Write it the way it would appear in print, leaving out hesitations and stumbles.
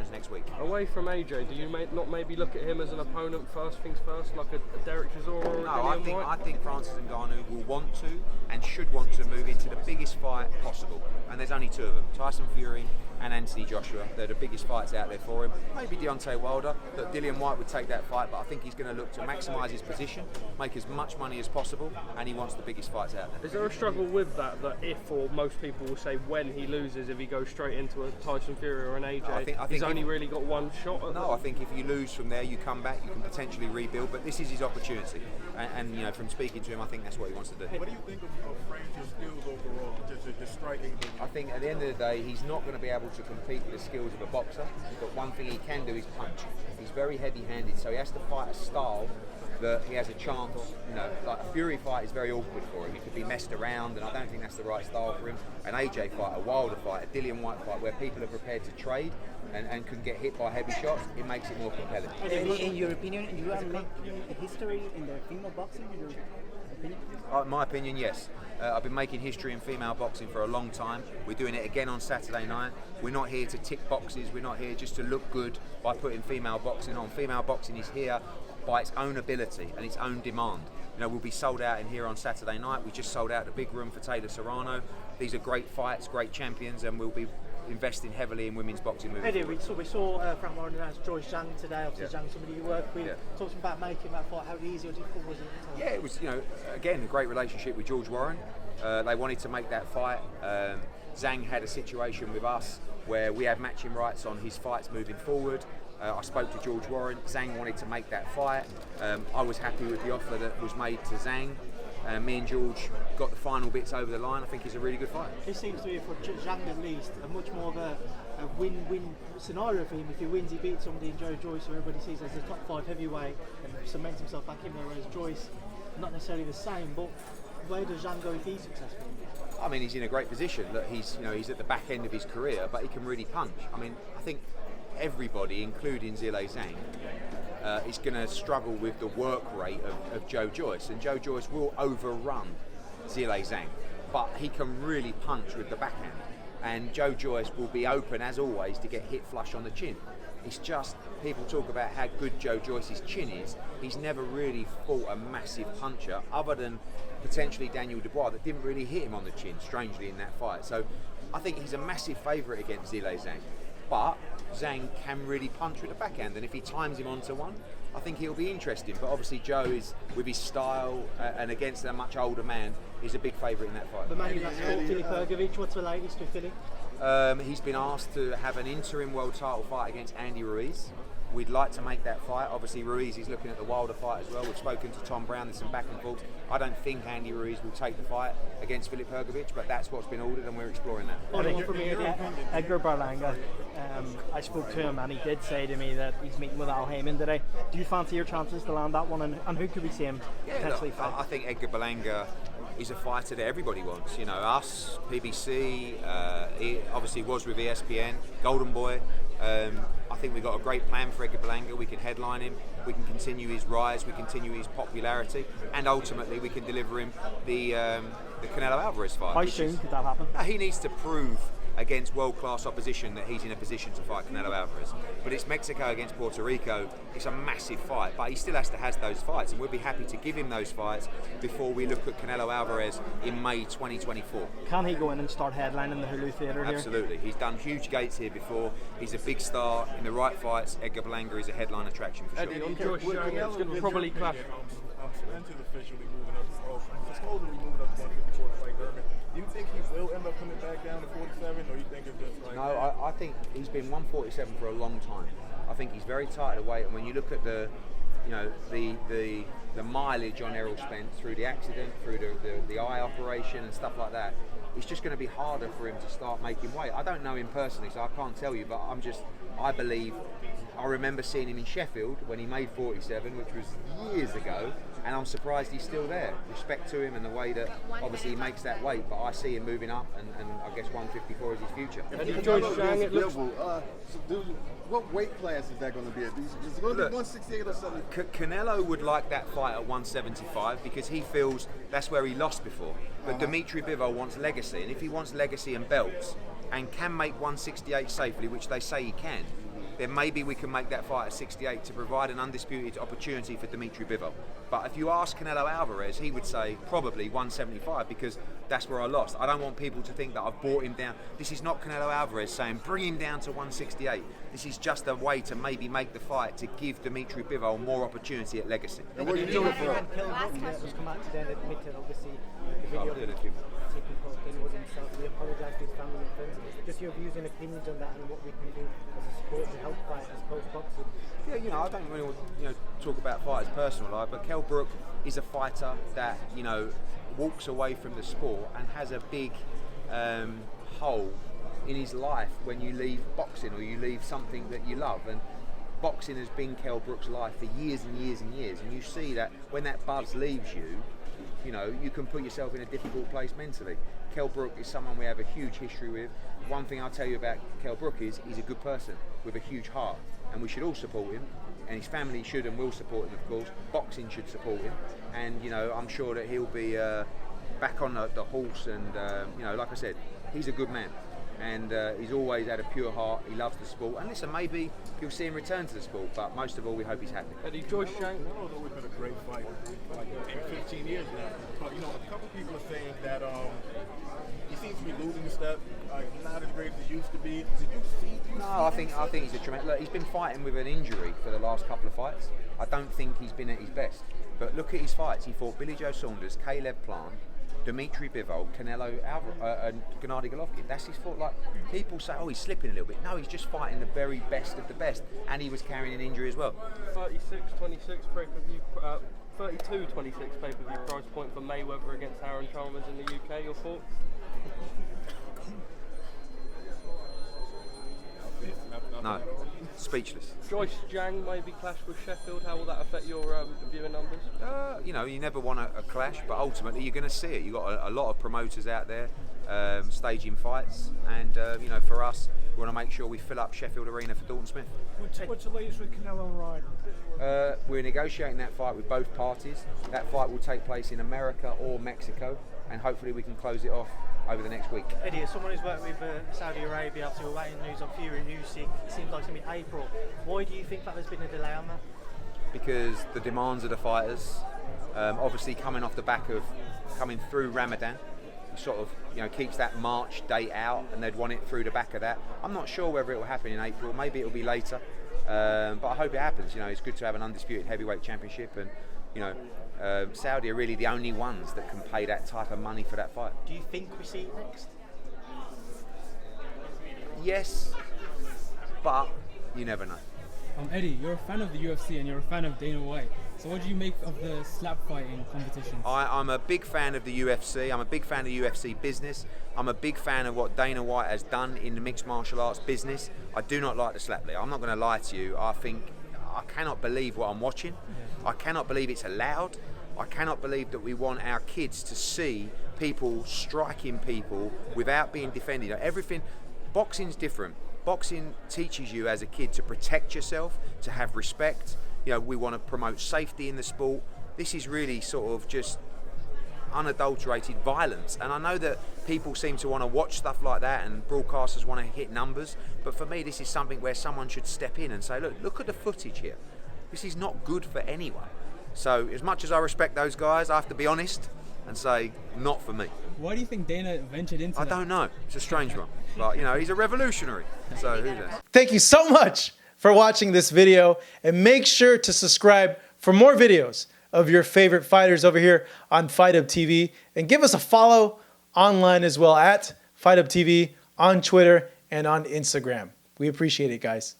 decisions next week. Away from AJ, do you not maybe look at him as an opponent first things first, like a Derek Chisora or a Dillian Whyte? I think Francis Ngannou will want to and should want to move into the biggest fight possible. And there's only two of them, Tyson Fury and Anthony Joshua. They're the biggest fights out there for him. Maybe Deontay Wilder, that Dillian Whyte would take that fight, but I think he's going to look to maximise his position, make as much money as possible, and he wants the biggest fights out there. Is there a struggle with that if, or most people will say when he loses, if he goes straight into a Tyson Fury or an AJ, I think he's only really got one shot at I think if you lose from there, you come back, you can potentially rebuild, but this is his opportunity. And you know, from speaking to him, I think that's what he wants to do. What do you think of Francis' skills overall, just his striking? I think at the end of the day, he's not going to be able to compete with the skills of a boxer, but one thing he can do is punch. He's very heavy-handed, so he has to fight a style that he has a chance. You know, like a Fury fight is very awkward for him. He could be messed around, and I don't think that's the right style for him. An AJ fight, a Wilder fight, a Dillian Whyte fight, where people are prepared to trade and can get hit by heavy shots, it makes it more compelling. In your opinion, you are making history in the female boxing? In your opinion? My opinion, yes. I've been making history in female boxing for a long time. We're doing it again on Saturday night. We're not here to tick boxes. We're not here just to look good by putting female boxing on. Female boxing is here by its own ability and its own demand. You know, we'll be sold out in here on Saturday night. We just sold out the big room for Taylor Serrano. These are great fights, great champions, and we'll be investing heavily in women's boxing moving forward. We saw Frank Warren announce Joyce Zhang today. Obviously, Zhang, somebody you work with. Talking about making that fight, how easy or difficult was it? Yeah, it was. You know, again, a great relationship with George Warren. They wanted to make that fight. Zhang had a situation with us where we had matching rights on his fights moving forward. I spoke to George Warren. Zhang wanted to make that fight. I was happy with the offer that was made to Zhang. Me and George got the final bits over the line. I think it's a really good fight. It seems to be, for Zhang at least, a much more of a win-win scenario for him. If he wins, he beats somebody in Joe Joyce, who everybody sees as the top 5 heavyweight, and cements himself back in there, whereas Joyce, not necessarily the same, but where does Zhang go if he's successful? I mean, he's in a great position. That he's at the back end of his career, but he can really punch. I mean, I think everybody, including Zhilei Zhang, is going to struggle with the work rate of Joe Joyce, and Joe Joyce will overrun Zhilei Zhang, but he can really punch with the backhand, and Joe Joyce will be open as always to get hit flush on the chin. It's just, people talk about how good Joe Joyce's chin is. He's never really fought a massive puncher other than potentially Daniel Dubois, that didn't really hit him on the chin, strangely, in that fight. So I think he's a massive favourite against Zhilei Zhang, but Zhang can really punch with the backhand, and if he times him onto one, I think he'll be interesting. But obviously Joe is, with his style and against a much older man, is a big favourite in that fight. The man that's called Filip Hrgović, what's the latest with Philly? He's been asked to have an interim world title fight against Andy Ruiz. We'd like to make that fight. Obviously Ruiz is looking at the Wilder fight as well. We've spoken to Tom Brown, there's some back and forth. I don't think Andy Ruiz will take the fight against Filip Hrgović, but that's what's been ordered and we're exploring that. Edgar Berlanga, I spoke to him and he did say to me that he's meeting with Al Heyman today. Do you fancy your chances to land that one, and who could we see him potentially fight? I think Edgar Berlanga is a fighter that everybody wants. You know, us, PBC, he obviously was with ESPN, Golden Boy. I think we've got a great plan for Edgar Berlanga. We can headline him, we can continue his rise, we continue his popularity, and ultimately we can deliver him the Canelo Alvarez fight. How soon could that happen? He needs to prove against world-class opposition that he's in a position to fight Canelo Alvarez. But it's Mexico against Puerto Rico. It's a massive fight, but he still has to have those fights, and we'll be happy to give him those fights before we look at Canelo Alvarez in May 2024. Can he go in and start headlining the Hulu Theatre here? Absolutely. He's done huge gates here before. He's a big star. In the right fights, Edgar Berlanga is a headline attraction for sure. Eddie, on Joyce Zhang, it's going to probably clash. Officially moving up, supposedly moving up to 154 to fight Thurman. Do you think he will end up coming back down to 47, or you think it's just like... No, I think he's been 147 for a long time. I think he's very tight of weight, and when you look at the mileage on Errol Spence through the accident, through the eye operation and stuff like that, it's just going to be harder for him to start making weight. I don't know him personally, so I can't tell you, but I believe, I remember seeing him in Sheffield when he made 47, which was years ago, and I'm surprised he's still there. Respect to him and the way that obviously he makes that weight, but I see him moving up, and I guess 154 is his future. Joyce Zhang, it looks... What weight class is that going to be at? Is it going to be 168 or something? Canelo would like that fight at 175 because he feels that's where he lost before. But Dimitri Bivol wants legacy, and if he wants legacy and belts and can make 168 safely, which they say he can, then maybe we can make that fight at 68 to provide an undisputed opportunity for Dimitri Bivol. But if you ask Canelo Alvarez, he would say probably 175 because that's where I lost. I don't want people to think that I've brought him down. This is not Canelo Alvarez saying bring him down to 168. This is just a way to maybe make the fight to give Dimitri Bivol more opportunity at Legacy. And what do you do it for? Just come out today and admitted, obviously, the video taking cocaine was himself. He apologised to his family and friends. Just your views and opinions on that and what we can do as a sport to help fight as opposed to boxing. Yeah, I don't really want to talk about fighters' personal life, but Kell Brook is a fighter that walks away from the sport and has a big hole in his life when you leave boxing or you leave something that you love. And boxing has been Kell Brook's life for years and years and years. And you see that when that buzz leaves you, you can put yourself in a difficult place mentally. Kell Brook is someone we have a huge history with. One thing I'll tell you about Kell Brook is he's a good person with a huge heart, and we should all support him, and his family should and will support him, of course. Boxing should support him, and I'm sure that he'll be back on the horse, and like I said, he's a good man, and he's always had a pure heart. He loves the sport, and listen, maybe you'll see him return to the sport, but most of all we hope he's happy. Eddie, Joyce Zhang. Cannelo's always been a great fight, like maybe 15 years now. But a couple people are saying that he seems to be losing a step. Not as great as he used to be. Did you see? No, I think he's a tremendous. Look, he's been fighting with an injury for the last couple of fights. I don't think he's been at his best. But look at his fights. He fought Billy Joe Saunders, Caleb Plant, Dimitri Bivol, Canelo and Gennady Golovkin. That's his fault. Like, people say, he's slipping a little bit. No, he's just fighting the very best of the best, and he was carrying an injury as well. 36-26 pay-per-view, 32-26 pay-per-view price point for Mayweather against Hearn Chalmers in the UK. Your thoughts? No, speechless. Joyce Zhang maybe clash with Sheffield. How will that affect your viewing numbers? You never want a clash, but ultimately you're going to see it. You've got a lot of promoters out there staging fights, and for us, we want to make sure we fill up Sheffield Arena for Dalton Smith. What's the latest with Canelo and Ryder? We're negotiating that fight with both parties. That fight will take place in America or Mexico, and hopefully we can close it off over the next week. Eddie, as someone who's worked with Saudi Arabia, obviously we're waiting news on Fury and Usyk. It seems like it's going to be April. Why do you think that there's been a delay on that? Because the demands of the fighters, obviously coming off the back of coming through Ramadan, sort of keeps that March date out, and they'd want it through the back of that. I'm not sure whether it will happen in April. Maybe it will be later, but I hope it happens. It's good to have an undisputed heavyweight championship, and Saudi are really the only ones that can pay that type of money for that fight. Do you think we see it next? Yes, but you never know. Eddie, you're a fan of the UFC and you're a fan of Dana White. So what do you make of the slap fighting competitions? I'm a big fan of the UFC. I'm a big fan of UFC business. I'm a big fan of what Dana White has done in the mixed martial arts business. I do not like the slap league. I'm not going to lie to you. I cannot believe what I'm watching. I cannot believe it's allowed. I cannot believe that we want our kids to see people striking people without being defended. Everything, boxing's different. Boxing teaches you as a kid to protect yourself, to have respect. We want to promote safety in the sport. This is really sort of just unadulterated violence, and I know that people seem to want to watch stuff like that and broadcasters want to hit numbers, but for me this is something where someone should step in and say, look at the footage here. This is not good for anyone. So as much as I respect those guys, I have to be honest and say, not for me. Why do you think Dana ventured into that? I don't know. It's a strange one. But, he's a revolutionary. So who knows? Thank you so much for watching this video, and make sure to subscribe for more videos of your favorite fighters over here on Fight Up TV, and give us a follow online as well at Fight Up TV on Twitter and on Instagram. We appreciate it, guys.